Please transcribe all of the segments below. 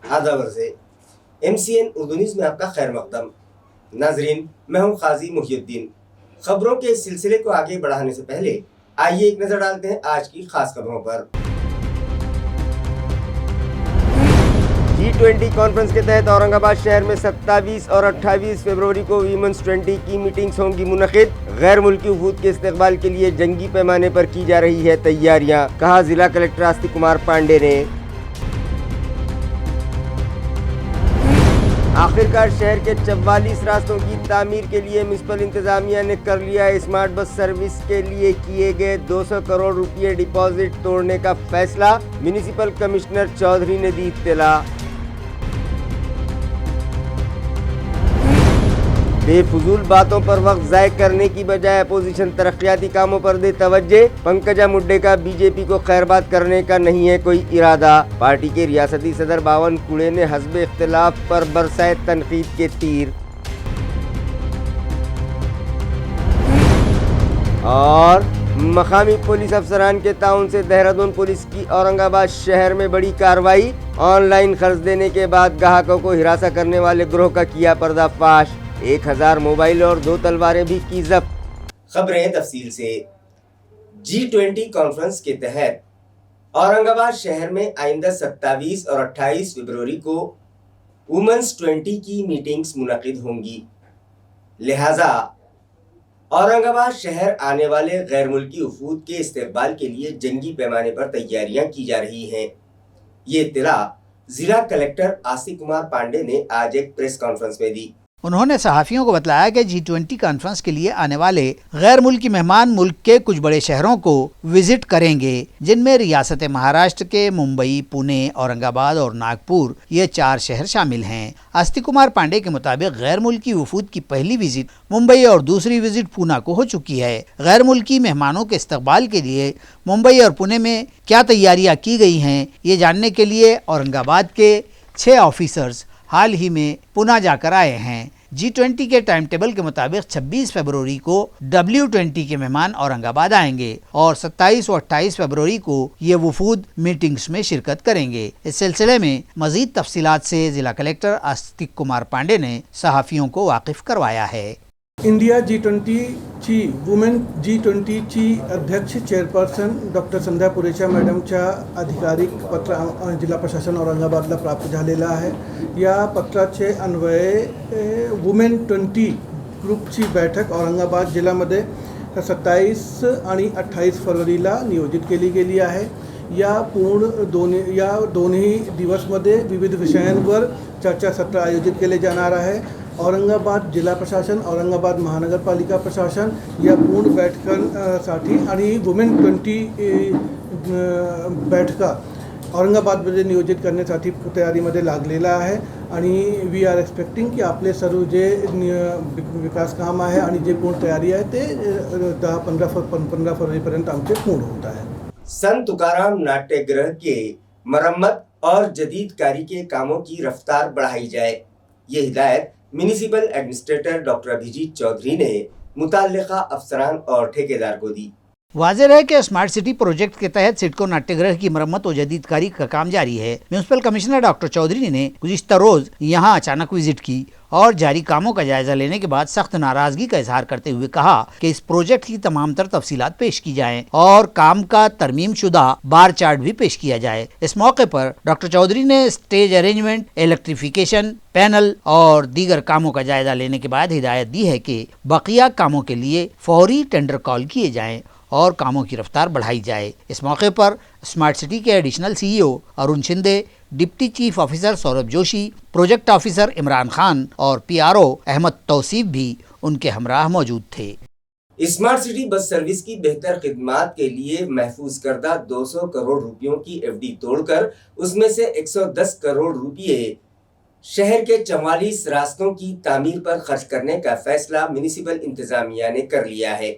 आदावर से MCN Urdu news में आपका खैर मकदम। नाजरीन, मैं हूं काजी मुहियुद्दीन। खबरों के इस सिलसिले को आगे बढ़ाने से पहले आइए एक नजर डालते हैं आज की खास खबरों पर। G20 कॉन्फ्रेंस के तहत औरंगाबाद शहर में 27 और 28 फरवरी को वीमेंस 20 की मीटिंग्स होंगी मुनक़िद। गैर मुल्की वफूद के इस्तकबाल के लिए जंगी पैमाने पर की जा रही है तैयारियां, कहा जिला कलेक्टर आस्तिक कुमार पांडे ने। आखिरकार शहर के 44 रास्तों की तामीर के लिए म्युनिसिपल इंतजामिया ने कर लिया स्मार्ट बस सर्विस के लिए किए गए 200 करोड़ रुपये डिपॉजिट तोड़ने का फैसला। म्युनिसिपल कमिश्नर चौधरी ने दी इत्तला। बेफजूल बातों पर वक्त ज़ाय करने की बजाय अपोजिशन तरक्याती कामों पर दे तवज्जे। पंकजा मुंडे का बीजेपी को खैरबाद करने का नहीं है कोई इरादा। पार्टी के रियासती सदर बावन कुड़े ने हस्ब इख्तिलाफ पर बरसाए तनकीद के तीर। और मकामी पुलिस अफसरान के ताउन से देहरादून पुलिस की औरंगाबाद शहर में बड़ी कार्रवाई। ऑनलाइन कर्ज देने के बाद ग्राहकों को हिरासा करने वाले गिरोह का किया पर्दाफाश। 1000 मोबाइल और 2 तलवारें भी की जब्त। खबरें तफसील से। G20 कॉन्फ्रेंस के तहत औरंगाबाद शहर में आइंदा 27 और 28 फरवरी को वुमेन्स 20 की मीटिंग्स मुनक़िद होंगी। लिहाजा औरंगाबाद शहर आने वाले गैर मुल्की वफूद के इस्तकबाल के लिए जंगी पैमाने पर तैयारियां की जा रही हैं। ये इत्तला जिला कलेक्टर आस्तिक कुमार पांडे ने आज एक प्रेस कॉन्फ्रेंस में दी। उन्होंने सहाफियों को बताया कि G20 कॉन्फ्रेंस के लिए आने वाले गैर मुल्की मेहमान मुल्क के कुछ बड़े शहरों को विजिट करेंगे, जिनमें रियासत महाराष्ट्र के मुंबई, पुणे, औरंगाबाद और नागपुर ये 4 शहर शामिल हैं। आस्तिक कुमार पांडे के मुताबिक गैर मुल्की वफूद की पहली विजिट मुंबई और दूसरी विजिट पूना को हो चुकी है। गैर मुल्की मेहमानों के इस्तकबाल के लिए मुंबई और पुणे में क्या तैयारियाँ की गई हैं, ये जानने के लिए औरंगाबाद के 6 ऑफिसर्स हाल ही में पुणे जाकर आए हैं। G20 के टाइम टेबल के मुताबिक 26 फरवरी को W20 के मेहमान औरंगाबाद आएंगे और 27 और 28 फरवरी को ये वफूद मीटिंग्स में शिरकत करेंगे। इस सिलसिले में मजीद तफसीलात से जिला कलेक्टर आस्तिक कुमार पांडे ने सहाफियों को वाकिफ करवाया है। इंडिया G20 ची वुमेन G20 ची अध्यक्ष चेअरपर्सन डॉक्टर संध्या पुरेचा मॅडमच्या अधिकारिक पत्र जिल्हा प्रशासन औरंगाबादला प्राप्त झालेलं आहे। या पत्राचे अन्वये वुमेन 20 ग्रुपची बैठक औरंगाबाद जिल्ह्यामध्ये 27 आणि 28 फरवरीला नियोजित केली गेली आहे। या दोन्ही दिवसमध्ये विविध विषयांवर चर्चासत्र आयोजित केले जाणार आहे। औरंगाबाद जिल्हा प्रशासन, औरंगाबाद महानगरपालिका प्रशासन या पूर्ण बैठकांसाठी आणि वुमेन 20 बैठका औरंगाबादमध्ये नियोजित करण्यासाठी तयारीमध्ये लागलेला आहे आणि वी आर एक्सपेक्टिंग की आपले सर्व जे विकास काम आहे आणि जे पूर्ण तयारी आहे ते 10-15 फरवरीपर्यंत आमचे पूर्ण होत आहे। संत तुकाराम नाट्यगृह के मरम्मत और जदीदकारी के कामों की रफ्तार बढ़ाई जाए, ये हिदायत municipal administrator doctor Abhijit Chaudhary ने मुताल्लिका अफसरान और ठेकेदार को दी। वाज़ेह है कि स्मार्ट सिटी प्रोजेक्ट के तहत सिडको नाट्यगृह की मरम्मत और जदीदकारी का काम जारी है। म्युनिसिपल कमिश्नर डॉक्टर चौधरी ने गुज़िश्ता रोज यहां अचानक विजिट की और जारी कामों का जायजा लेने के बाद सख्त नाराजगी का इजहार करते हुए कहा कि इस प्रोजेक्ट की तमाम तर तफसीलात पेश की जाएं और काम का तरमीम शुदा बार चार्ट भी पेश किया जाए। इस मौके पर डॉक्टर चौधरी ने स्टेज अरेंजमेंट, इलेक्ट्रिफिकेशन, पैनल और दीगर कामों का जायजा लेने के बाद हिदायत दी है कि बकिया कामों के लिए फौरी टेंडर कॉल किए जाएं और कामों की रफ्तार बढ़ाई जाए। इस मौके पर स्मार्ट सिटी के additional CEO Arun Shinde, deputy chief officer Saurabh Joshi, project officer Imran Khan और PRO अहमद तौसीफ भी उनके हमराह मौजूद थे। स्मार्ट सिटी बस सर्विस की बेहतर खिदमात के लिए महफूज करदा 200 करोड़ रुपयों की FD तोड़कर उसमें से 110 करोड़ रुपये शहर के 44 रास्तों की तामीर पर खर्च करने का फैसला म्युनिसिपल इंतजामिया ने कर लिया है।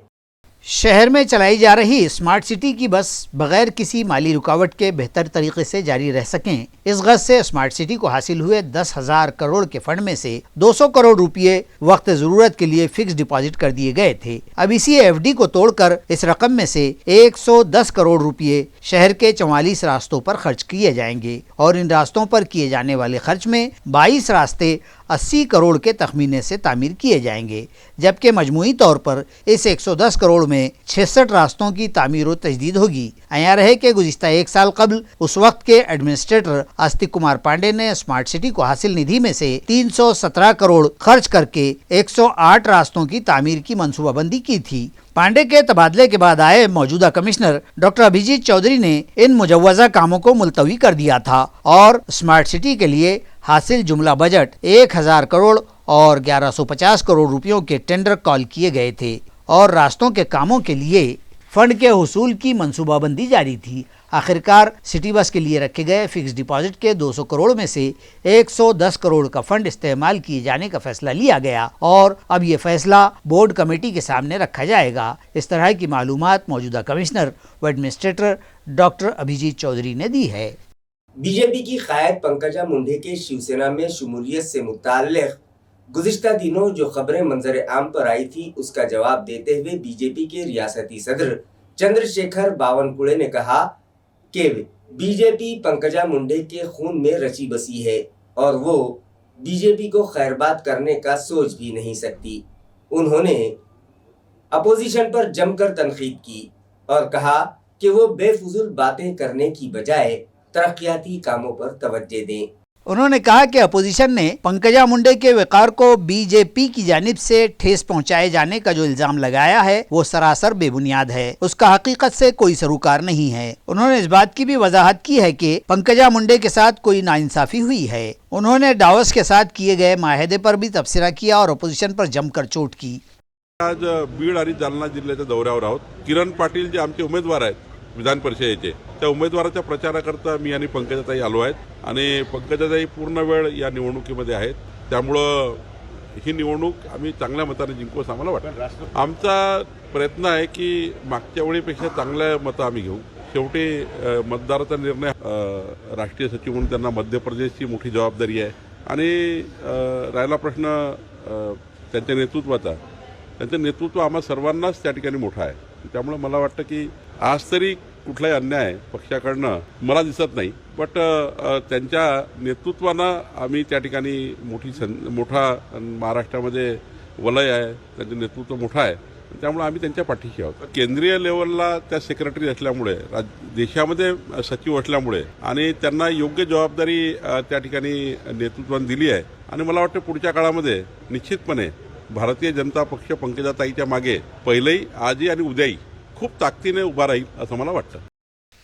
शहर में चलाई जा रही स्मार्ट सिटी की बस बगैर किसी माली रुकावट के बेहतर तरीके से जारी रह सकें, इस गरज से स्मार्ट सिटी को हासिल हुए 10,000 करोड़ के फंड में से 200 करोड़ रुपए वक्त जरूरत के लिए फिक्स डिपॉजिट कर दिए गए थे। अब इसी एफडी को तोड़कर इस रकम में से 110 करोड़ रुपए शहर के 44 रास्तों पर खर्च किए जाएंगे और इन रास्तों पर किए जाने वाले खर्च में 22 रास्ते 80 करोड़ के तखमीने से तामीर किए जाएंगे, जबकि मजमूई तौर पर इस 110 करोड़ में 66 रास्तों की तामीर व तजदीद होगी। अयां रहे कि गुज़िश्ता एक साल कबल उस वक्त के एडमिनिस्ट्रेटर आस्तिक कुमार पांडे ने स्मार्ट सिटी को हासिल निधि में से 317 करोड़ खर्च करके 108 रास्तों की तामीर की मंसूबाबंदी की थी। पांडे के तबादले के बाद आए मौजूदा कमिश्नर डॉक्टर अभिजीत चौधरी ने इन मुजव्वजा कामों को मुलतवी कर दिया था और स्मार्ट सिटी के लिए हासिल जुमला बजट 1000 करोड़ और 1150 करोड़ रुपयों के टेंडर कॉल किए गए थे और रास्तों के कामों के लिए फंड के हुसूल की मंसूबाबंदी जारी थी। आखिरकार सिटी बस के लिए रखे गए फिक्स डिपॉजिट के 200 करोड़ में से 110 करोड़ का फंड इस्तेमाल किए जाने का फैसला लिया गया और अब ये फैसला बोर्ड कमेटी के सामने रखा जाएगा। इस तरह की मालूमात मौजूदा कमिश्नर व एडमिनिस्ट्रेटर डॉक्टर अभिजीत चौधरी ने दी है। बीजेपी की कायद पंकजा मुंडे के शिवसेना में शमूलियत से मुताल्लिक़ गुज़िश्ता दिनों जो खबरें मंजर आम पर आई थी, उसका जवाब देते हुए बीजेपी के रियासती सदर चंद्रशेखर बावनकुळे ने कहा कि बीजेपी पंकजा मुंडे के खून में रची बसी है और वो बीजेपी को खैरबाद करने का सोच भी नहीं सकती। उन्होंने अपोजिशन पर जमकर तनकीद की और कहा कि वो बेफुजुल बातें करने की बजाय तरक्याती कामों पर तवज्जो दें। उन्होंने कहा कि अपोजिशन ने पंकजा मुंडे के वक़ार को बीजेपी की जानिब से ठेस पहुंचाए जाने का जो इल्जाम लगाया है वो सरासर बेबुनियाद है, उसका हकीकत से कोई सरोकार नहीं है। उन्होंने इस बात की भी वजाहत की है कि पंकजा मुंडे के साथ कोई नाइंसाफी हुई है। उन्होंने डावस के साथ किए गए माहिदे पर भी तबसरा किया और अपोजिशन पर जमकर चोट की। आज बीड आणि जालना जिल्ह्याच्या दौऱ्यावर आहोत। किरण पाटील जे आमचे उमेदवार आहेत विधान परिषदेचे, त्या उमेदवाराच्या प्रचाराकरता मी आणि पंकजाताई आलो आहेत आणि पंकजाताई पूर्ण वेळ या निवडणुकीमध्ये आहेत, त्यामुळं ही निवडणूक आम्ही चांगल्या मताने जिंकू असं आम्हाला वाटतं। आमचा प्रयत्न आहे की मागच्या वेळेपेक्षा चांगल्या मतं आम्ही घेऊ। शेवटी मतदाराचा निर्णय राष्ट्रीय सचिव म्हणून त्यांना मध्य प्रदेशची मोठी जबाबदारी आहे आणि राहिला प्रश्न त्यांच्या नेतृत्वाचा, त्यांचं नेतृत्व आम्हा सर्वांनाच त्या ठिकाणी मोठं आहे। त्यामुळे मला वाटतं की आज तरी कुठलाही अन्याय पक्षाकडनं मला दिसत नाही, बट त्यांच्या नेतृत्वानं आम्ही त्या ठिकाणी मोठा महाराष्ट्रामध्ये वलय आहे, त्यांचं नेतृत्व मोठं आहे, त्यामुळे आम्ही त्यांच्या पाठीशी आहोत। केंद्रीय लेवलला त्या सेक्रेटरी असल्यामुळे, देशामध्ये सचिव असल्यामुळे आणि त्यांना योग्य जबाबदारी त्या ठिकाणी नेतृत्वाने दिली आहे आणि मला वाटतं पुढच्या काळामध्ये निश्चितपणे भारतीय जनता पक्ष पंकजाताईच्या मागे पहिलेही, आजही आणि उद्याही खूब ताकतीने उभा राहील असं मला वाटतं।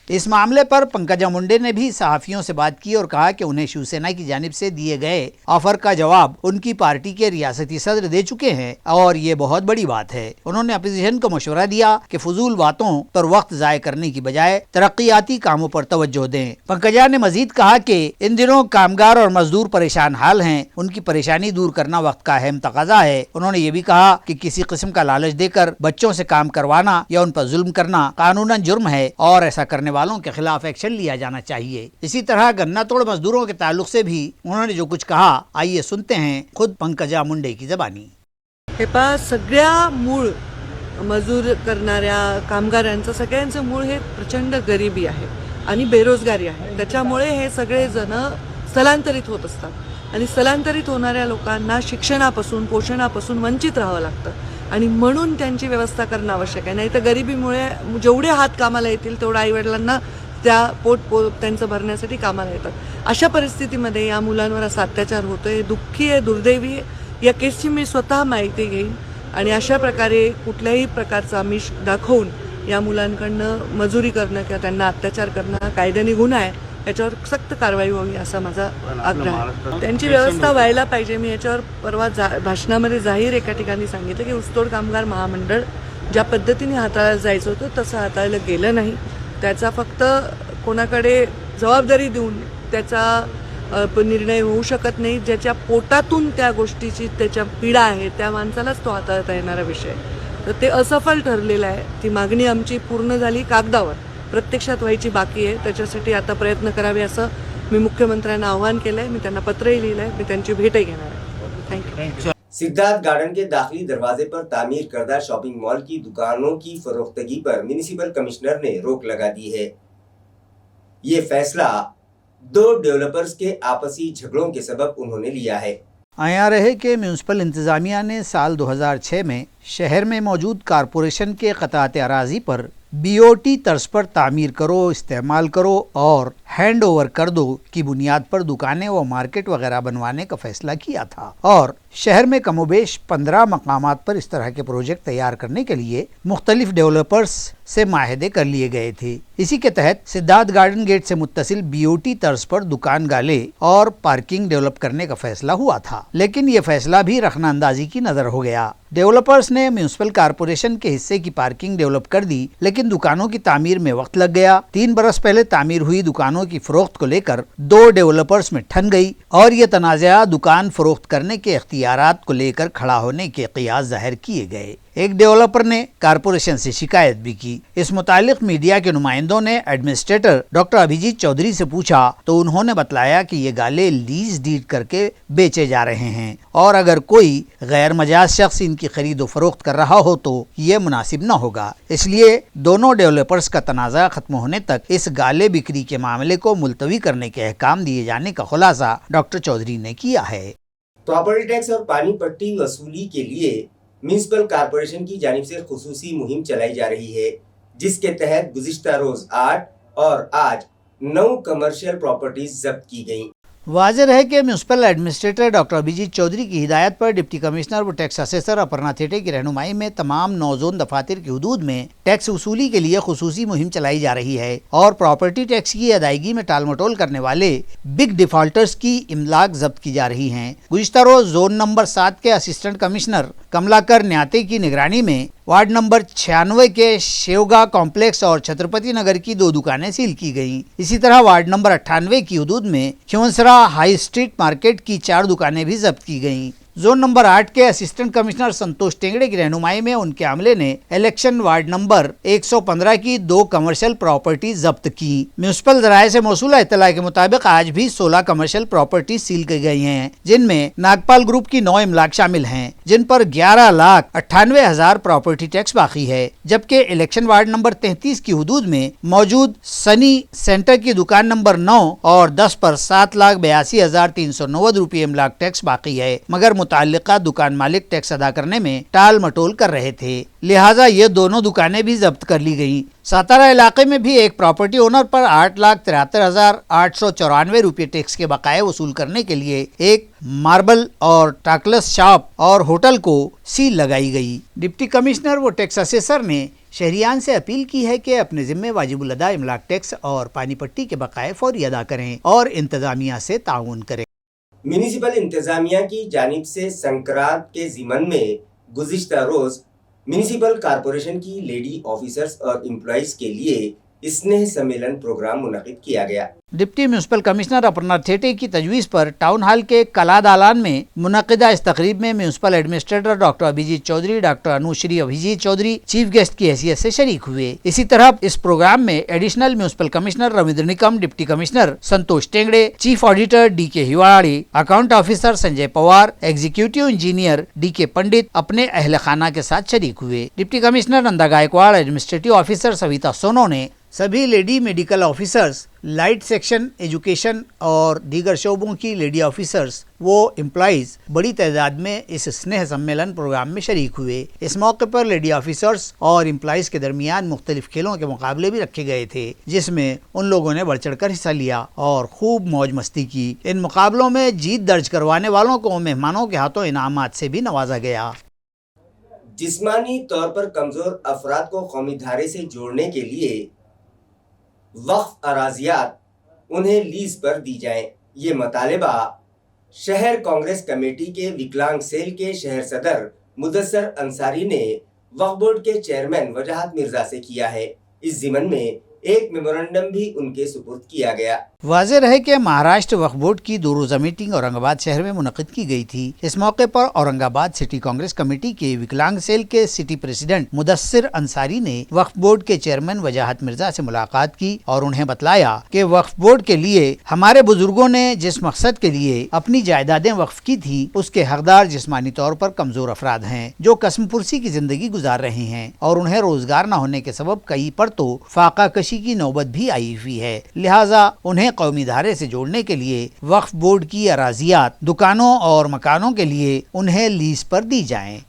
इस मामले पर पंकजा मुंडे ने भी सहाफियों से बात की और कहा कि उन्हें शिवसेना की जानिब से दिए गए ऑफर का जवाब उनकी पार्टी के रियासती सदर दे चुके हैं और ये बहुत बड़ी बात है। उन्होंने अपोजिशन को मशवरा दिया कि फजूल बातों पर वक्त ज़ाय करने की बजाय तरक्याती कामों पर तवज्जो दें। पंकजा ने मजीद कहा कि इन दिनों कामगार और मजदूर परेशान हाल हैं, उनकी परेशानी दूर करना वक्त का अहम तकाजा है। उन्होंने ये भी कहा कि किसी किस्म का लालच देकर बच्चों से काम करवाना या उन पर जुल्म करना कानूनन जुर्म है और ऐसा करने वालों के खिलाफ एक्शन लिया जाना चाहिए। इसी तरह गन्ना तोड़ मजदूरों के ताल्लुक से भी उन्होंने जो कुछ कहा, आइए सुनते हैं खुद पंकजा मुंडे की जबानी। हे पहा, सगळ्या मूळ मजूर करणाऱ्या कामगारांचं सगळ्यांचं मूळ हे प्रचंड गरिबी आहे आणि बेरोजगारी आहे। त्याच्यामुळे हे सगळे जण स्थलांतरित होत असतात आणि स्थलांतरित होणाऱ्या लोकांना शिक्षणापासून, पोषणापासून वंचित राहावं लागतं आणि म्हणून त्यांची व्यवस्था करणं आवश्यक आहे। नाही तर गरिबीमुळे जेवढे हात कामाला येतील तेवढ्या आईवडिलांना त्या पोट त्यांचं भरण्यासाठी कामाला येतात। अशा परिस्थितीमध्ये या मुलांवर असा अत्याचार होतोय, दुःखी आहे, दुर्दैवी आहे। या केसची मी स्वतः माहिती घेईन आणि अशा प्रकारे कुठल्याही प्रकारचा आमिष दाखवून या मुलांकडनं मजुरी करणं किंवा त्यांना अत्याचार करणं कायद्याने गुन्हा आहे, याच्यावर सक्त कारवाई व्हावी असा माझा आग्रह आहे। त्यांची व्यवस्था व्हायला पाहिजे। मी याच्यावर परवा भाषणामध्ये जाहीर एका ठिकाणी सांगितलं की ऊसतोड कामगार महामंडळ ज्या पद्धतीने हाताळायला जायचं होतं तसं हाताळलं गेलं नाही। त्याचा फक्त कोणाकडे जबाबदारी देऊन त्याचा निर्णय होऊ शकत नाही। ज्याच्या पोटातून त्या गोष्टीची त्याच्या पीडा आहे त्या माणसालाच तो हाताळता येणारा विषय। तर ते असफल ठरलेलं आहे. ती मागणी आमची पूर्ण झाली कागदावर, प्रत्यक्षात व्हायची बाकी आहे. त्याच्यासाठी आता प्रयत्न करावे असं मी मुख्यमंत्र्यांना आवाहन केलं आहे. मी त्यांना पत्रही लिहिलं आहे. मी त्यांची भेटही घेणार आहे. थँक्यू. सिद्धार्थ गार्डन के दाखिली दरवाजे पर तामीर करदा शॉपिंग मॉल की दुकानों की फरोख्तगी पर म्युनिसिपल कमिश्नर ने रोक लगा दी है. ये फैसला 2 डेवलपर्स के आपसी झगड़ों के सबब उन्होंने लिया है. आया रहे कि म्यूनसिपल इंतज़ामिया ने साल 2006 में शहर में मौजूद कारपोरेशन के क़ताअत अराज़ी पर BOT तर्ज पर तामीर करो, इस्तेमाल करो और हैंड ओवर कर दो की बुनियाद पर दुकानें व मार्केट वगैरह बनवाने का फैसला किया था और शहर में कमोबेश 15 मकामात पर इस तरह के प्रोजेक्ट तैयार करने के लिए मुख्तलिफ डेवलपर्स से माहदे कर लिए गए थे. इसी के तहत सिद्धार्थ गार्डन गेट से मुत्तसिल BOT तर्ज पर दुकान गाले और पार्किंग डेवलप करने का फैसला हुआ था, लेकिन ये फैसला भी रखना अंदाजी की नजर हो गया. डेवलपर्स ने म्यूनसिपल कारपोरेशन के हिस्से की पार्किंग डेवलप कर दी, लेकिन दुकानों की तामीर में वक्त लग गया. 3 बरस पहले तामीर हुई दुकानों की फरोख्त को लेकर 2 डेवलपर्स में ठन गई और ये तनाज़ा दुकान फरोख्त करने के इख्तियारात को लेकर खड़ा होने के क़ियास ज़ाहिर किए गए. एक डेवलपर ने कारपोरेशन से शिकायत भी की. इस मुतालिक मीडिया के नुमाइंदों ने एडमिनिस्ट्रेटर डॉक्टर अभिजीत चौधरी से पूछा तो उन्होंने बतलाया कि ये गाले लीज डीड करके बेचे जा रहे हैं और अगर कोई गैर मजाज शख्स इनकी खरीद व फरोख्त कर रहा हो तो ये मुनासिब न होगा. इसलिए दोनों डेवलपर्स का तनाज़ा खत्म होने तक इस गाले बिक्री के मामले को मुलतवी करने के अहकाम दिए जाने का खुलासा डॉक्टर चौधरी ने किया है. प्रॉपर्टी टैक्स और पानी पट्टी वसूली के लिए म्युनिसिपल कॉरपोरेशन की जानिब से खुसूसी मुहिम चलाई जा रही है, जिसके तहत गुज़िश्ता रोज 8 और आज 9 कमर्शियल प्रॉपर्टीज जब्त की गईं. वाज़ेह है कि municipal administrator doctor Abhijit Chaudhary की हिदायत पर डिप्टी कमिश्नर व टैक्स असेसर अपर्णा थेटे की रहनुमाई में तमाम 9 जोन दफातर की हदूद में टैक्स वसूली के लिए खुसूसी मुहिम चलाई जा रही है और प्रॉपर्टी टैक्स की अदायगी में टाल मटोल करने वाले बिग डिफॉल्टर्स की इमलाक जब्त की जा रही हैं. गुज़िश्ता रोज जोन नंबर 7 के असिस्टेंट कमिश्नर कमलाकर न्याते की निगरानी में वार्ड नंबर 96 के शेवगा कॉम्प्लेक्स और छत्रपति नगर की 2 दुकानें सील की गईं. इसी तरह वार्ड नंबर 98 की हदूद में खियोंसरा हाई स्ट्रीट मार्केट की 4 दुकानें भी जब्त की गईं. जोन नंबर 8 के असिस्टेंट कमिश्नर संतोष टेंगड़े की रहनुमाई में उनके अमले ने इलेक्शन वार्ड नंबर 115 की 2 कमर्शियल प्रॉपर्टी जब्त की. म्यूनसिपल ज़राए से मौसूला इत्तला के मुताबिक आज भी 16 कमर्शियल प्रॉपर्टी सील की गई हैं, जिनमें नागपाल ग्रुप की 9 इमलाक शामिल हैं, जिन पर 11,98,000 प्रॉपर्टी टैक्स बाकी है. जबकि इलेक्शन वार्ड नंबर 33 की हदूद में मौजूद सनी सेंटर की दुकान नंबर 9 और 10 पर 7,82,390 रुपये इमलाक टैक्स बाकी है, मगर मुताल्लिका दुकान मालिक टैक्स अदा करने में टाल मटोल कर रहे थे, लिहाजा ये दोनों दुकानें भी जब्त कर ली गईं. सातारा इलाके में भी एक प्रॉपर्टी ओनर पर 8,73,894 रुपये टैक्स के बकाये वसूल करने के लिए एक मार्बल और टाकलस शॉप और होटल को सील लगाई गई. डिप्टी कमिश्नर व टैक्स असेसर ने शहरियान से अपील की है कि अपने जिम्मे वाजिबुल अदा इमलाक टैक्स और पानी पट्टी के बकाये फौरी अदा करें और इंतजामिया से ताउन करें. म्युनिसिपल इंतजामिया की जानिब से संक्रांत के ज़िमन में गुज़िश्ता रोज म्युनिसिपल कॉरपोरेशन की लेडी ऑफिसर्स और एम्प्लॉइज के लिए स्नेह सम्मेलन प्रोग्राम मुनक़िद किया गया. Deputy municipal commissioner Aparna Thete की तजवीज़ पर टाउन हॉल के कला दालान में मुनक़िदा इस तकरीब में municipal administrator doctor Abhijit Chaudhary, doctor Anushree Abhijit Chaudhary chief guest की हैसियत से शरीक हुए. इसी तरह इस प्रोग्राम में additional municipal commissioner Ravindra Nikam, deputy commissioner Santosh Tengde, chief auditor DK Hiwadi, account officer Sanjay Pawar, executive engineer DK Pandit अपने अहल खाना के साथ शरीक हुए. Deputy commissioner Nanda Gaikwad, administrative officer Savita Sono ने सभी lady medical officers, light section education और दीगर शोबों की लेडी ऑफिसर्स वो एम्प्लॉइज बड़ी तादाद में इस स्नेह सम्मेलन प्रोग्राम में शरीक हुए. इस मौके पर लेडी ऑफिसर्स और एम्प्लॉइज के दरमियान मुख्तलिफ खेलों के मुकाबले भी रखे गए थे, जिसमें उन लोगों ने बढ़ चढ़ कर हिस्सा लिया और खूब मौज मस्ती की. इन मुकाबलों में जीत दर्ज करवाने वालों को मेहमानों के हाथों इनामात से भी नवाजा गया. जिस्मानी तौर पर कमजोर अफराद को कौमी धारे से जोड़ने के लिए वक्फ अराजियात उन्हें लीज पर दी जाएं. ये मुतालिबा शहर कांग्रेस कमेटी के विकलांग सेल के शहर सदर मुदस्सर अंसारी ने वक्फ बोर्ड के चेयरमैन वजाहत मिर्जा से किया है. इस ज़िमन में एक मेमोरेंडम भी उनके सुपुर्द किया गया। वाज़ेह रहे कि महाराष्ट्र वक्फ बोर्ड की 2 रोज़ा मीटिंग औरंगाबाद शहर में मुनक़िद की गई थी। इस मौके पर औरंगाबाद सिटी कांग्रेस कमेटी के विकलांग सेल के सिटी प्रेसिडेंट मुदस्सिर अंसारी ने वक्फ बोर्ड के चेयरमैन वजाहत मिर्जा से मुलाकात की और उन्हें बतलाया कि वक्फ बोर्ड के लिए हमारे बुजुर्गों ने जिस मकसद के लिए अपनी जायदादें वक्फ की थी, उसके हकदार जिस्मानी तौर पर कमजोर अफराद हैं जो कसम पुरसी की जिंदगी गुजार रहे हैं और उन्हें रोजगार न होने के सबब कई पर तो फाका कशी की नौबत भी आई हुई है। लिहाजा उन्हें कौमी धारे से जोड़ने के लिए वक्फ बोर्ड की अराजियात दुकानों और मकानों के लिए उन्हें लीज पर दी जाएं।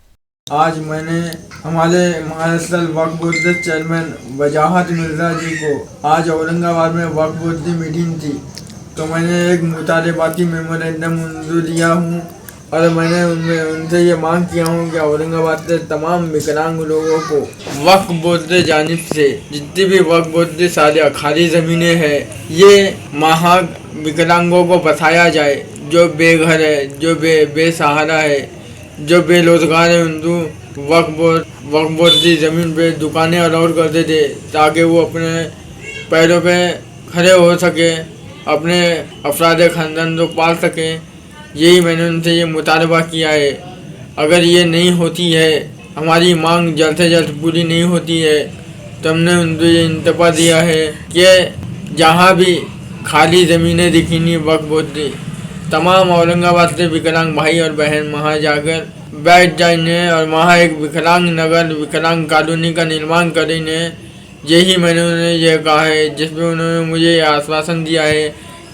आज मैंने हमारे महाराष्ट्र वक्फ बोर्ड के चेयरमैन वजाहत मिर्जा जी को आज औरंगाबाद में वक्फ बोर्ड की मीटिंग थी, तो मैंने एक मुतालबाती मेमोरेंडम मंजूर लिया हूँ और मैंने उनसे ये मांग किया हूँ कि औरंगाबाद के तमाम विकलांग लोगों को वक्फ बोर्ड की जानिब से जितनी भी वक्फ बोर्ड की सारी खाली ज़मीनें हैं, ये महा विकलांगों को बसाया जाए, जो बेघर है, जो बेसहारा है, जो बेरोजगार है, उनको वक्फ बोर्ड की ज़मीन पे दुकानें अलाउड करते थे ताकि वो अपने पैरों पे खड़े हो सके, अपने अफराद ख़ानदान को पाल सकें। यही मैंने उनसे ये मुतालबा किया है। अगर ये नहीं होती है, हमारी मांग जल्द से जल्द पूरी नहीं होती है, तो हमने उनको ये इंतबा दिया है कि जहाँ भी खाली ज़मीनें दिखेंगी वक्फ बोर्ड की, तमाम औरंगाबाद से विकलांग भाई और बहन वहाँ जाकर बैठ जाएंगे और वहाँ एक विकलांग नगर, विकलांग कॉलोनी का निर्माण करेंगे। यही मैंने उन्हें यह कहा है, जिसमें उन्होंने मुझे आश्वासन दिया है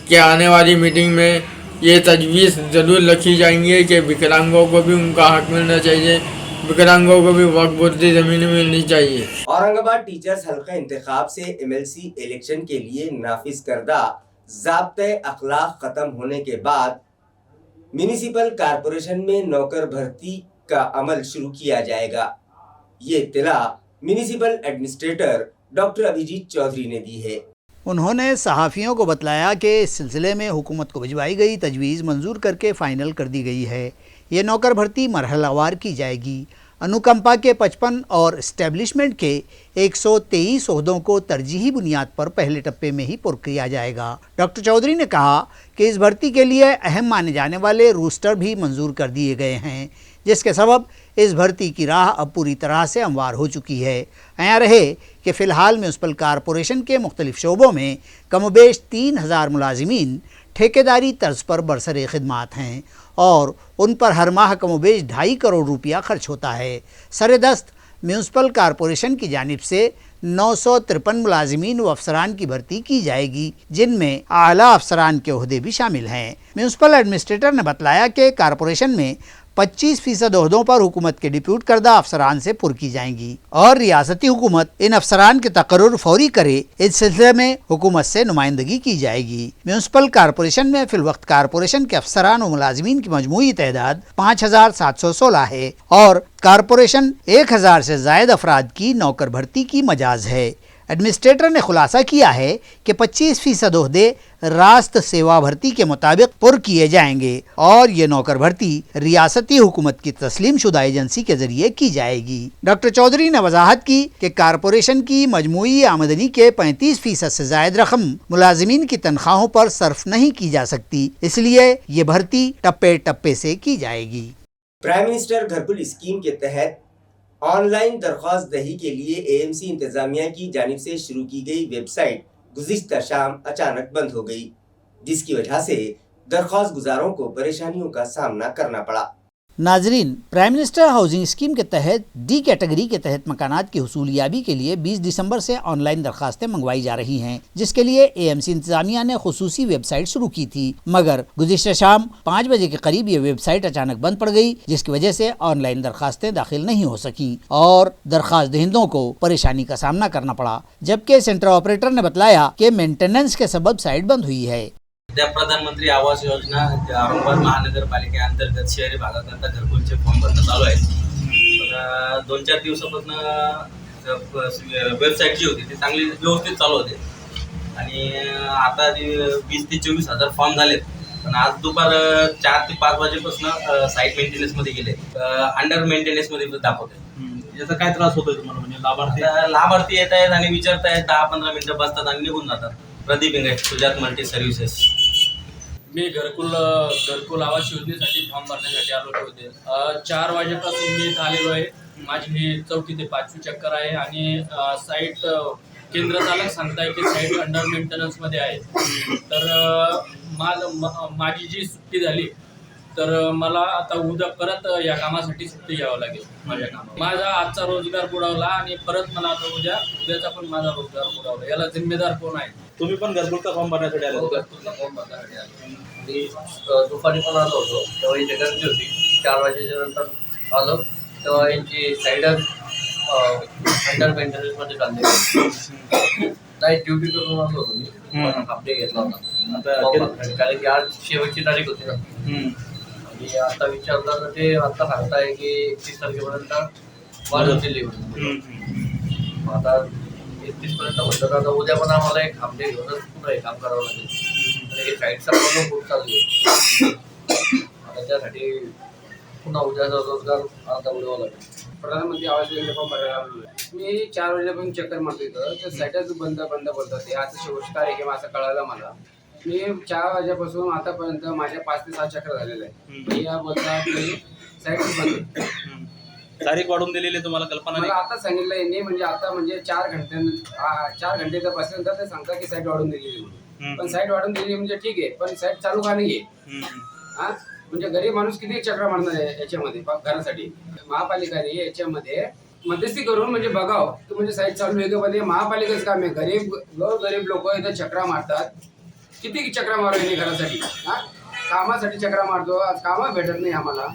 कि आने वाली मीटिंग में ये तजवीज़ ज़रूर रखी जाएंगी कि विकलांगों को भी उनका हक मिलना चाहिए, विकलांगों को भी वक्फ बोर्ड की ज़मीन मिलनी चाहिए। औरंगाबाद टीचर्स हल्का इंतखाब से MLC इलेक्शन के लिए नाफिज करदा ज़ाब्ते अखलाक खत्म होने के बाद म्यूनिसिपल कारपोरेशन में नौकर भर्ती का अमल शुरू किया जाएगा। ये इत्तला municipal administrator doctor Abhijit Chaudhary ने दी है। उन्होंने सहाफ़ियों को बतलाया कि इस सिलसिले में हुकूमत को भिजवाई गई तजवीज़ मंजूर करके फ़ाइनल कर दी गई है। ये नौकर भर्ती मरहलावार की जाएगी। अनुकंपा के 55 और इस्टेब्लिशमेंट के 123 ओहदों को तरजीही बुनियाद पर पहले टप्पे में ही पुर किया जाएगा। डॉक्टर चौधरी ने कहा कि इस भर्ती के लिए अहम माने जाने वाले रूस्टर भी मंजूर कर दिए गए हैं, जिसके सबब इस भर्ती की राह अब पूरी तरह से हमवार हो चुकी है। यहाँ रहे कि फ़िलहाल म्यूनसिपल कारपोरेशन के मुख्तलिफ शोबों में कमोबेश 3000 मुलाजिमीन ठेकेदारी तर्ज पर बरसरे खिदमात हैं और उन पर हर माह कमोबेश 2.5 करोड़ रुपया खर्च होता है। सरेदस्त म्यूनसिपल कारपोरेशन की जानिब से 953 मुलाजिमीन व अफसरान की भर्ती की जाएगी, जिनमें आला अफसरान के ओहदे भी शामिल हैं। म्यूनसिपल एडमिनिस्ट्रेटर ने बतलाया कि कारपोरेशन में 25% ओहदों पर हुकूमत के डिप्यूट करदा अफसरान से पुर की जाएंगी और रियासती हुकूमत इन अफसरान के तकर्रुर फौरी करे, इस सिलसिले में हुकूमत से नुमाइंदगी की जाएगी। म्यूनसिपल कारपोरेशन में फिलवक्त कारपोरेशन के अफसरान और मुलाजिमीन की मजमूई तादाद 5716 है और कारपोरेशन 1000 से जायद अफराद की नौकर भर्ती की मजाज है। एडमिनिस्ट्रेटर ने खुलासा किया है कि 25% ओहदे रास्त सेवा भर्ती के मुताबिक पुर किए जाएंगे और ये नौकर भर्ती रियासती हुकूमत की तस्लीम शुदा एजेंसी के जरिए की जाएगी। डॉक्टर चौधरी ने वजाहत की कि कारपोरेशन की मजमूई आमदनी के 35% से जायद रकम मुलाजिमीन की तनख्वाहों पर सर्फ नहीं की जा सकती, इसलिए ये भर्ती टप्पे टप्पे से की जाएगी। प्राइम मिनिस्टर घरकुल स्कीम के तहत ऑनलाइन दरख्वास्त दही के लिए AMC इंतजामिया की जानिब से शुरू की गई वेबसाइट गुज़िश्ता शाम अचानक बंद हो गई, जिसकी वजह से दरख्वास्त गुजारों को परेशानियों का सामना करना पड़ा। नाजरीन, प्राइम मिनिस्टर हाउसिंग स्कीम के तहत D कैटेगरी के तहत मकानात की हुसूलियाबी के लिए 20 दिसंबर से ऑनलाइन दरखास्तें मंगवाई जा रही हैं, जिसके लिए AMC इंतजामिया ने खुसूसी वेबसाइट शुरू की थी, मगर गुज़िश्ता शाम 5 बजे के करीब ये वेबसाइट अचानक बंद पड़ गई, जिसकी वजह से ऑनलाइन दरखास्तें दाखिल नहीं हो सकी और दरखास्त दहिंदों को परेशानी का सामना करना पड़ा। जबकि सेंटर ऑपरेटर ने बतलाया कि मेंटेनेंस के सबब साइट बंद हुई है। सध्या प्रधानमंत्री आवास योजना औरंगाबाद महानगरपालिकेअंतर्गत शहरी भागाकरता घरकुलचे फॉर्म भरणं चालू आहे। तर 2-4 दिवसापासून वेबसाईट जी होती ती चांगली व्यवस्थित चालू होते आणि आता 20 ते 24 हजार फॉर्म झालेत, पण आज दुपार 4 ते 5 वाजेपासून साईट मेंटेनन्समध्ये गेले, अंडर मेंटेनन्समध्ये दाखवते। याचा काय त्रास होतोय तुम्हाला, म्हणजे लाभार्थी आता लाभार्थी येत आहेत आणि विचारतायत, 10-15 मिनिटं बसतात आणि निघून जातात. Pradeep Inge, Sujat multi services. मी घरकुल आवास योजनेसाठी फॉर्म भरण्यासाठी आलेलो होते. 4 वाजेपासून मी इथं आलेलो आहे. माझी ही 4थी ते 5वी चक्कर आहे आणि साईट केंद्र चालक सांगताय की साईट अंडर मेंटेनन्समध्ये आहे. तर माझी जी सुट्टी झाली तर मला आता उद्या परत या कामासाठी सुट्टी घ्यावं लागेल. माझा आजचा रोजगार बुडावला आणि परत मला आता उद्याचा पण माझा रोजगार बुडावला. याला जिम्मेदार कोण आहे? तुम्ही पण घरकुलचा फॉर्म भरण्यासाठी आले होते? घरकुलचा फॉर्म भरण्यासाठी आलो. मी दुपारी पण आलो होतो, तेव्हा इथे गर्दी होती. 4 वाजेच्या नंतर आलो तेव्हा यांची साईडच अंडर मेंटेनन्समध्ये चालली. नाईट ड्युटी करून आलो होतो मी, हाफ डे घेतला होता कारण की आज शेवटची तारीख होती ना. आणि आता विचारलं तर ते आता सांगताय की 31 तारखेपर्यंत वाढवून दिली. आता 31 पर्यंत म्हणतात. आता उद्या पण आम्हाला एक हाफ डे घेऊनच पुन्हा काम करावं लागेल. आणि हे साईडचा प्रॉब्लेम खूप चालू आहे. आता त्यासाठी पुन्हा उद्याचा रोजगार आता उडवावा लागेल. प्रधानमंत्री आवास योजनेचा फॉर्म भरायला आलेलो आहे. मी 4 वाजेपासून चक्कर मारतो इथं, तर साईटच बंद बोलतात. ते आता शेवटची तारीख आहे असं कळालं मला. मी 4 वाजेपासून आतापर्यंत माझ्या 5 ते 6 चक्कर झालेलं आहे. या बोलतात की साईटच बंद आहे. तारीख वाढून दिलेली तुम्हाला कल्पना मला आता सांगितलं यांनी, म्हणजे आता म्हणजे 4 घंटे तर बसल्यानंतर ते सांगतात की साईट वाढून दिलेली म्हणून. पण साईट वाढून दिली म्हणजे ठीक आहे, पण साईट चालू का नाही आहे? हा, म्हणजे गरीब माणूस किती चक्र मारणार आहे याच्यामध्ये घरासाठी? महापालिकाने याच्यामध्ये मध्यस्थी करून म्हणजे बघावं की म्हणजे साईट चालू आहे का बंद. महापालिकेचं काम आहे. गरीब लोक इथं चक्रा मारतात. किती चक्रा मारू घरासाठी? हा, कामासाठी चक्रा मारतो. आज कामं भेटत नाही आम्हाला.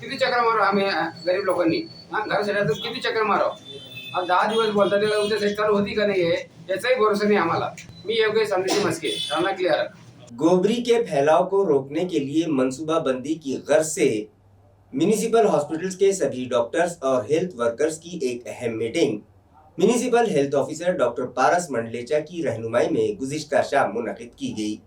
किती चक्रा मारू आम्ही गरीब लोकांनी? हा, घरासाठी आता किती चक्र मारावं? आज 10 दिवस बोलतात, उद्या साईट चालू होती का नाही आहे याचाही भरोसा नाही आम्हाला. मी योगेश सामनेची मस्के, राणा क्लियर. गोबरी के फैलाव को रोकने के लिए मंसूबाबंदी की गर्ज से म्यूनिसिपल हॉस्पिटल्स के सभी डॉक्टर्स और हेल्थ वर्कर्स की एक अहम meeting municipal health officer doctor Paras Mandlecha की रहनुमाई में गुज़िश्ता शाम मुनक़िद की गई।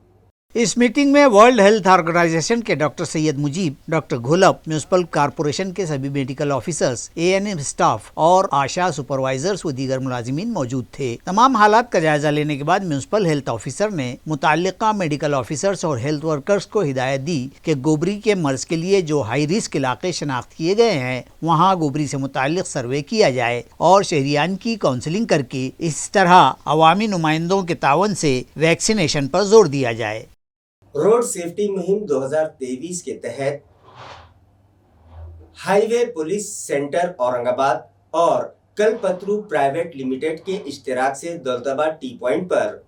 इस मीटिंग में वर्ल्ड हेल्थ ऑर्गेनाइजेशन के doctor Syed Mujeeb, doctor Gholap, municipal corporation के सभी मेडिकल ऑफिसर्स, एएनएम स्टाफ और आशा सुपरवाइजर्स व दीगर मुलाजिमीन मौजूद थे। तमाम हालात का जायजा लेने के बाद म्यूनिसिपल हेल्थ ऑफिसर ने मुताल्लिका मेडिकल ऑफिसर्स और हेल्थ वर्कर्स को हिदायत दी कि गोबरी के मर्ज के लिए जो हाई रिस्क इलाके शनाख्त किए गए हैं वहाँ गोबरी से मुताल्लिक सर्वे किया जाए और शहरियान की काउंसलिंग करके इस तरह अवामी नुमाइंदों के तावन से वैक्सीनेशन पर जोर दिया जाए। रोड सेफ्टी मुहिम 2023 के तहत हाईवे पुलिस सेंटर औरंगाबाद और कलपतरू प्राइवेट लिमिटेड के इश्तिराक से दौलताबाद टी पॉइंट पर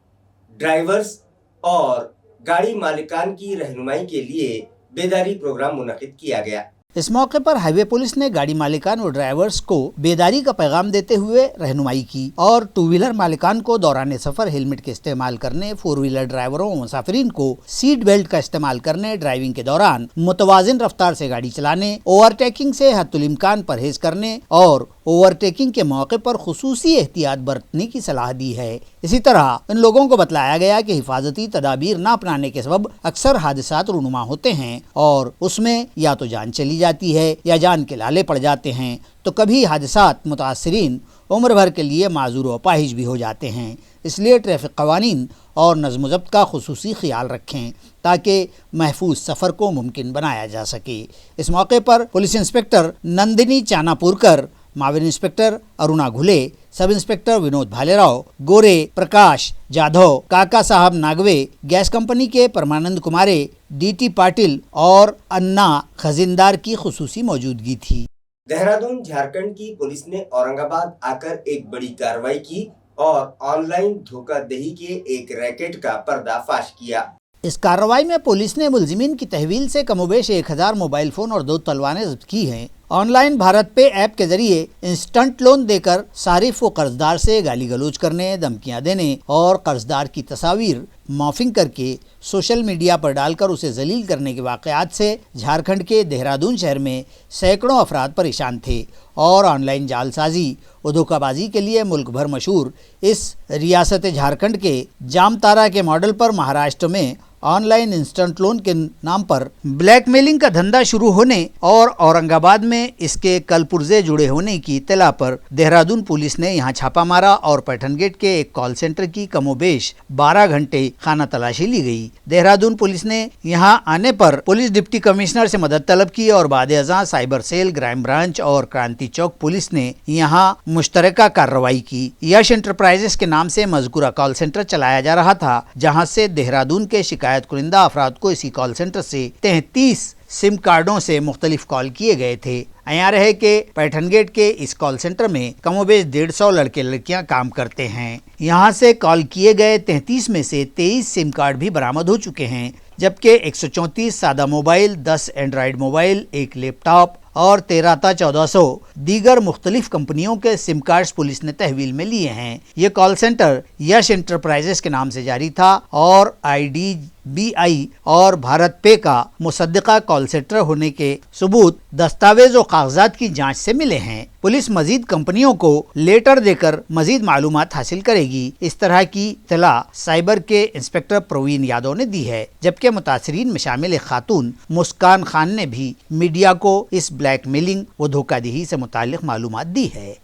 ड्राइवर्स और गाड़ी मालिकान की रहनुमाई के लिए बेदारी प्रोग्राम मुनक़िद किया गया। इस मौके पर हाईवे पुलिस ने गाड़ी मालिकान और ड्राइवर्स को बेदारी का पैगाम देते हुए रहनुमाई की और 2 व्हीलर मालिकान को दौरान सफर हेलमेट के इस्तेमाल करने, 4 व्हीलर ड्राइवरों व मुसाफिरीन को सीट बेल्ट का इस्तेमाल करने, ड्राइविंग के दौरान मुतवाजिन रफ्तार से गाड़ी चलाने, ओवरटेकिंग से हद्दुल इम्कान परहेज करने और ओवरटेकिंग के मौके पर खुसूसी एहतियात बरतने की सलाह दी है। इसी तरह इन लोगों को बतलाया गया कि हिफाजती तदाबीर न अपनाने के सबब अक्सर हादसात रूनुमा होते हैं और उसमें या तो जान चली जाती है या जान के लाले पड़ जाते हैं, तो कभी हादसात मुतासरीन उम्र भर के लिए माजूर व अपाहिज भी हो जाते हैं। इसलिए ट्रैफिक कवानीन और नज़्म ज़ब्त का खुसूसी ख्याल रखें ताकि महफूज सफ़र को मुमकिन बनाया जा सके। इस मौके पर पुलिस इंस्पेक्टर नंदिनी चानापुरकर, माविन inspector Aruna Ghule, sub inspector Vinod Bhalerao, गोरे, प्रकाश जाधव, काका साहब नागवे, गैस कंपनी के परमानंद कुमारे, डीटी पाटिल और अन्ना खजिनदार की खुसूसी मौजूदगी थी। देहरादून झारखंड की पुलिस ने औरंगाबाद आकर एक बड़ी कार्रवाई की और ऑनलाइन धोखाधड़ी के एक रैकेट का पर्दाफाश किया। इस कार्रवाई में पुलिस ने मुलजिमीन की तहवील से कमोबेश 1000 मोबाइल फ़ोन और 2 तलवारें जब्त की हैं। ऑनलाइन भारत पे ऐप के जरिए इंस्टेंट लोन देकर सारिफ व कर्जदार से गाली गलौज करने, धमकियां देने और कर्जदार की तस्वीर मॉर्फिंग करके सोशल मीडिया पर डालकर उसे जलील करने के वाक़यात से झारखंड के देहरादून शहर में सैकड़ों अफराद परेशान थे और ऑनलाइन जालसाजी और धोखाबाजी के लिए मुल्क भर मशहूर इस रियासत झारखंड के जामतारा के मॉडल पर महाराष्ट्र में ऑनलाइन इंस्टेंट लोन के नाम पर ब्लैकमेलिंग का धंधा शुरू होने और औरंगाबाद में इसके कलपुर्जे जुड़े होने की इत्तला पर देहरादून पुलिस ने यहां छापा मारा और पैठन गेट के एक कॉल सेंटर की कमोबेश 12 घंटे खाना तलाशी ली गई। देहरादून पुलिस ने यहां आने पर पुलिस डिप्टी कमिश्नर से मदद तलब की और बाद-ए-अज़ां साइबर सेल, क्राइम ब्रांच और क्रांति चौक पुलिस ने यहां मुश्तरका कार्रवाई की। यश एंटरप्राइजेस के नाम से मजकूरा कॉल सेंटर चलाया जा रहा था, जहां से देहरादून के शिकायत कुरिंदा अफराद को इसी कॉल सेंटर से 33 सिम कार्डों से मुख्तलिफ कॉल किए गए थे। यहाँ रहे कि पैठन गेट के इस कॉल सेंटर में कमोबेश 150 लड़के लड़कियां काम करते हैं। यहाँ से कॉल किए गए 33 में से 23 सिम कार्ड भी बरामद हो चुके हैं, जबकि 134 सादा मोबाइल, 10 एंड्रॉयड मोबाइल, 1 लैपटॉप और 13,1400 दीगर मुख्तलिफ कंपनियों के सिम कार्ड्स पुलिस ने तहवील में लिए हैं। ये कॉल सेंटर यश एंटरप्राइजेस के नाम से जारी था और IDBI और भारत पे का मुसद्दिका कॉल सेंटर होने के सबूत दस्तावेज और कागजात की जांच से मिले हैं। पुलिस मजीद कंपनियों को लेटर देकर मजीद मालूमात हासिल करेगी। इस तरह की इत्तला साइबर के इंस्पेक्टर प्रवीण यादव ने दी है, जबकि मुतासरीन में शामिल एक खातून मुस्कान खान ने भी मीडिया को इस ब्लैकमेलिंग व धोखाधड़ी से मुतालिक मालूमात दी है।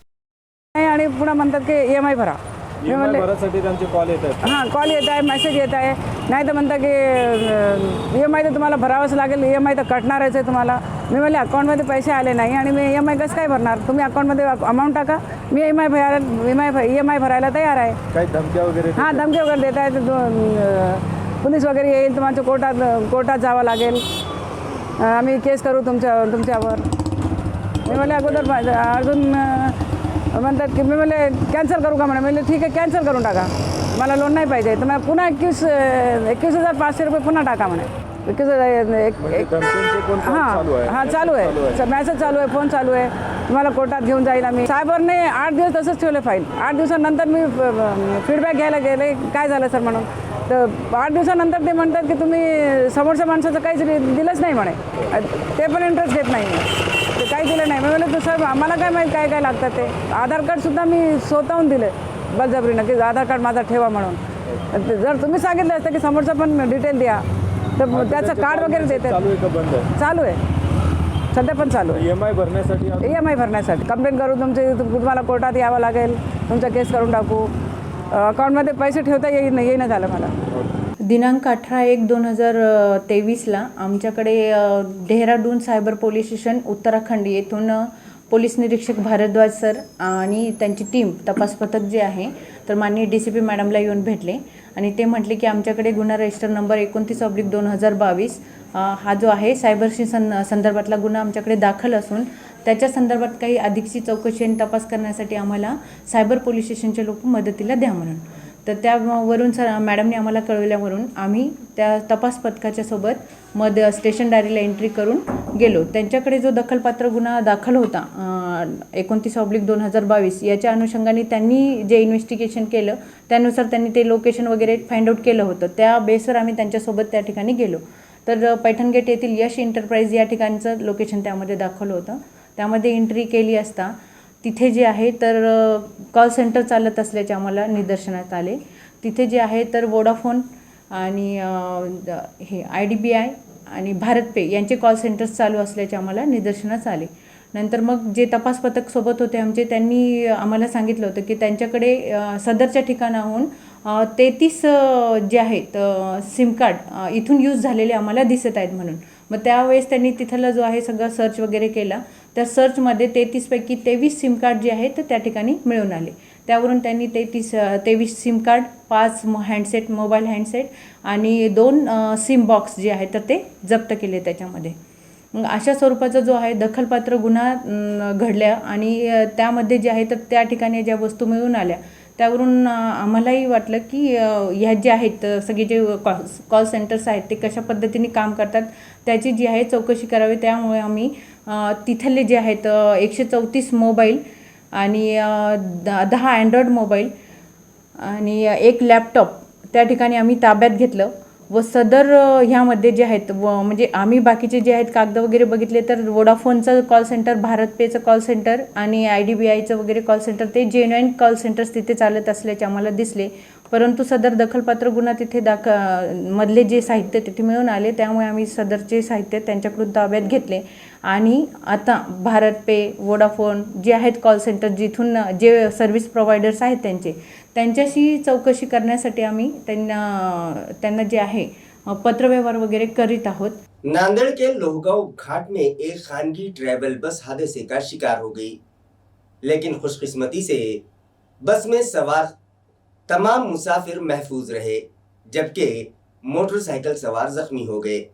आणि पुन्हा म्हणतात की EMI भरा, भरासाठी त्यांचे कॉल येतात। हां, कॉल येत आहे, मेसेज येत आहे, नाही तर म्हणतात की EMI तर तुम्हाला भरावंच लागेल, EMI तर कटणारच आहे तुम्हाला। मी म्हणले अकाउंटमध्ये पैसे आले नाही आणि मी EMI कसं काय भरणार, तुम्ही अकाउंटमध्ये अमाऊंट टाका, मी EMI भरायला तयार आहे। काही धमक्या वगैरे? हां, धमक्या वगैरे देत आहेत, पोलीस वगैरे येईल, तुम्हाला कोर्टात जावं लागेल, आम्ही केस करू तुमच्यावर। मी म्हणले अजून म्हणतात की मी म्हणले कॅन्सल करू का म्हणे, म्हणले ठीक आहे कॅन्सल करून टाका, मला लोन नाही पाहिजे, तर मला पुन्हा 21,500 रुपये पुन्हा टाका म्हणे। 21,000 हां चालू आहे, मॅसेज चालू आहे, फोन चालू आहे, तुम्हाला कोर्टात घेऊन जाईल आम्ही। सायबरने 8 दिवस तसंच ठेवलं फाईल। 8 दिवसानंतर मी फीडबॅक घ्यायला गेले, काय झालं सर म्हणून, तर 8 दिवसानंतर ते म्हणतात की तुम्ही समोरच्या माणसाचं काहीच दिलंच नाही म्हणे, ते पण इंटरेस्ट घेत नाही, ते काही दिलं नाही। मी म्हणलं सर आम्हाला काय माहीत काय काय लागतात ते, आधार कार्डसुद्धा मी स्वतःहून दिले बळजबरीनं की आधार कार्ड माझा ठेवा म्हणून। जर तुम्ही सांगितलं असतं की समोरचं पण डिटेल द्या तर त्याचं कार्ड वगैरे देते। चालू आहे सध्या पण चालू आहे। EMI भरण्यासाठी कंप्लेंट करू, तुम्हाला कोर्टात यावं लागेल, तुमचा केस करून टाकू, अकाउंटमध्ये पैसे ठेवता येईना झालं मला। दिनांक 18/1/2023ला आमच्याकडे Dehradun cyber police station Uttarakhand येथून पोलीस निरीक्षक भारद्वाज सर आणि त्यांची टीम तपास पथक जे आहे तर माननीय DCP मॅडमला येऊन भेटले आणि ते म्हटले की आमच्याकडे गुन्हा रजिस्टर नंबर 29/2022 हा जो आहे सायबरशी संदर्भातला गुन्हा आमच्याकडे दाखल असून त्याच्या संदर्भात काही अधिकची चौकशी आणि तपास करण्यासाठी आम्हाला सायबर पोलीस स्टेशनचे लोक मदतीला द्या म्हणून। तर त्यावरून सर मॅडमने आम्हाला कळवल्यावरून आम्ही त्या तपास पथकाच्या सोबत स्टेशन डायरीला एंट्री करून गेलो। त्यांच्याकडे जो दखलपात्र गुन्हा दाखल होता 29/2022 याच्या अनुषंगाने त्यांनी जे इन्व्हेस्टिगेशन केलं त्यानुसार त्यांनी ते लोकेशन वगैरे फाइंड आउट केलं होतं, त्या बेसवर आम्ही त्यांच्यासोबत त्या ठिकाणी गेलो। तर पैठण गेट येथील यश एंटरप्राइज या ठिकाणचं लोकेशन त्यामध्ये दाखवलं होतं। त्यामध्ये एंट्री केली असता तिथे जे आहे तर कॉल सेंटर चालत असल्याचे आम्हाला निदर्शनात आले। तिथे जे आहे तर वोडाफोन आणि हे IDBI आणि भारत पे यांचे कॉल सेंटर्स चालू असल्याचे आम्हाला निदर्शनास आले। नंतर मग जे तपास पथक सोबत होते आमचे त्यांनी आम्हाला सांगितलं होतं की त्यांच्याकडे सदरच्या ठिकाणाहून 33 जे आहेत सिम कार्ड इथून यूज झालेले आम्हाला दिसत आहेत म्हणून। मग त्यावेळेस त्यांनी तिथला जो आहे सगळं सर्च वगैरे केला, त्या सर्चमध्ये 33 पैकी 23 सिम कार्ड जे आहेत त्या ठिकाणी मिळून आले। त्यावरून त्यांनी 23 SIM card, 5 handset, mobile handset आणि 2 सिम बॉक्स जे आहेत तर ते जप्त केले त्याच्यामध्ये। मग अशा स्वरूपाचा जो आहे दखलपात्र गुन्हा घडल्या आणि त्यामध्ये जे आहे तर त्या ठिकाणी ज्या वस्तू मिळून आल्या त्यावरून आम्हालाही वाटलं की ह्या जे आहेत सगळे जे कॉल सेंटर्स आहेत ते कशा पद्धतीने काम करतात त्याची जी आहे चौकशी करावी। त्यामुळे आम्ही तिथले जे आहेत 134 मोबाईल आणि 10 अँड्रॉइड मोबाईल आणि 1 लॅपटॉप त्या ठिकाणी आम्ही ताब्यात घेतलं व सदर ह्यामध्ये जे आहेत म्हणजे आम्ही बाकीचे जे आहेत कागद वगैरे बघितले तर वोडाफोनचं कॉल सेंटर, भारत पेचं कॉल सेंटर आणि IDBIचं वगैरे कॉल सेंटर ते जेन्युइन कॉल सेंटर्स तिथे चालत असल्याचे आम्हाला दिसले परंतु सदर दखलपात्र गुन्हा तिथे मधले जे साहित्य तिथे मिळून आले, त्यामुळे आम्ही सदरचे साहित्य त्यांच्याकडून ताब्यात घेतले आणि आता भारत पे, वोडाफोन जे आहेत कॉल सेंटर, जिथून जे सर्व्हिस प्रोव्हायडर्स आहेत त्यांच्याशी चौकशी करण्यासाठी आम्ही त्यांना जे आहे पत्रव्यवहार वगैरह करीत आहोत। नांदेड़ के लोहगांव घाट में एक खानगी ट्रैवल बस हादसे का शिकार हो गई, लेकिन खुशकिस्मती से बस में सवार तमाम मुसाफिर महफूज रहे, जबकि मोटरसाइकिल सवार जख्मी हो गए।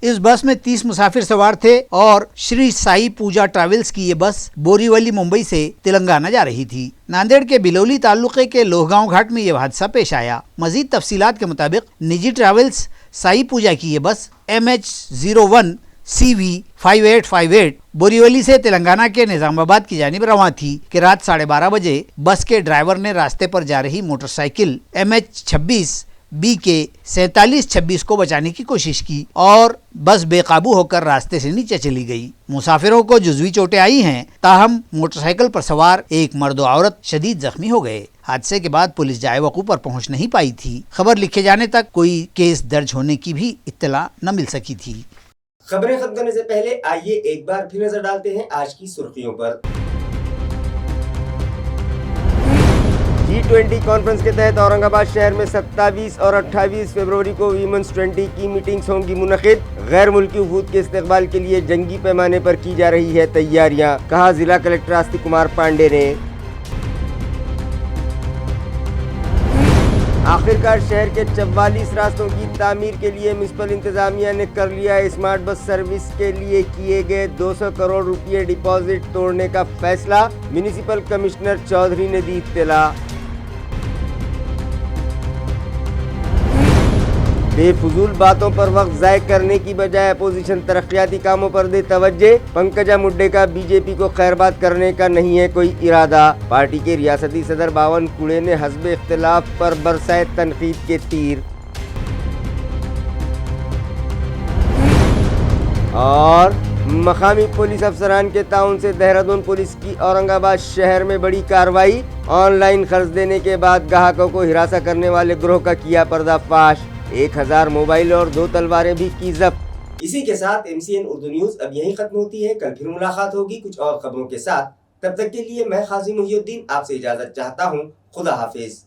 इस बस में 30 मुसाफिर सवार थे और श्री साई पूजा ट्रैवल्स की ये बस बोरीवली मुंबई से तेलंगाना जा रही थी। नांदेड़ के बिलौली तालुके के लोहगांव घाट में ये हादसा पेश आया। मजीद तफसीलात के मुताबिक निजी ट्रैवल्स साई पूजा की ये बस MH01 CV 5858 बोरीवली से तेलंगाना के निजामाबाद की जानिब रवां थी कि रात 12:30 बजे बस के ड्राइवर ने रास्ते पर जा रही मोटरसाइकिल MH26 BK 4726 को बचाने की कोशिश की और बस बेकाबू होकर रास्ते से नीचे चली गई। मुसाफिरों को जुज़वी चोटें आई हैं, ताहम मोटरसाइकिल पर सवार एक मर्द और औरत शदीद जख्मी हो गए। हादसे के बाद पुलिस जाए वक़ूफ़ पर पहुंच नहीं पाई थी। खबर लिखे जाने तक कोई केस दर्ज होने की भी इत्तला न मिल सकी थी। खबरें खत्म करने से पहले आइए एक बार फिर नजर डालते हैं आज की सुर्खियों पर। G20 कॉन्फ्रेंस के तहत औरंगाबाद शहर में 27 और 28 फरवरी को वीमेंस 20 की मीटिंग्स होंगी मुनक़िद। गैर मुल्की वफूद के इस्तकबाल के लिए जंगी पैमाने पर की जा रही है तैयारियां, कहा जिला कलेक्टर आस्तिक कुमार पांडे ने। आखिरकार शहर के 44 रास्तों की तामीर के लिए म्युनिसिपल इंतजामिया ने कर लिया स्मार्ट बस सर्विस के लिए किए गए 200 करोड़ रुपये डिपॉजिट तोड़ने का फैसला। म्युनिसिपल कमिश्नर चौधरी ने दी इत्तला। बेफजूल बातों पर वक्त ज़ाय करने की बजाय अपोजिशन तरक्याती कामों पर दे तवज्जे। पंकजा मुंडे का बीजेपी को खैरबाद करने का नहीं है कोई इरादा। पार्टी के रियासती सदर बावन कुड़े ने हस्बे इख्तिलाफ पर बरसाए तनकीद के तीर। और मकामी पुलिस अफसरान के ताउन से देहरादून पुलिस की औरंगाबाद शहर में बड़ी कार्रवाई। ऑनलाइन कर्ज देने के बाद ग्राहकों को हिरासा करने वाले गिरोह का किया पर्दाफाश। 1000 मोबाइल और 2 तलवारें भी की जब्त। इसी के साथ MCN उर्दू न्यूज़ अब यहीं खत्म होती है। कल फिर मुलाकात होगी कुछ और खबरों के साथ। तब तक के लिए मैं काजी मुहिउद्दीन आपसे इजाजत चाहता हूँ। खुदा हाफिज।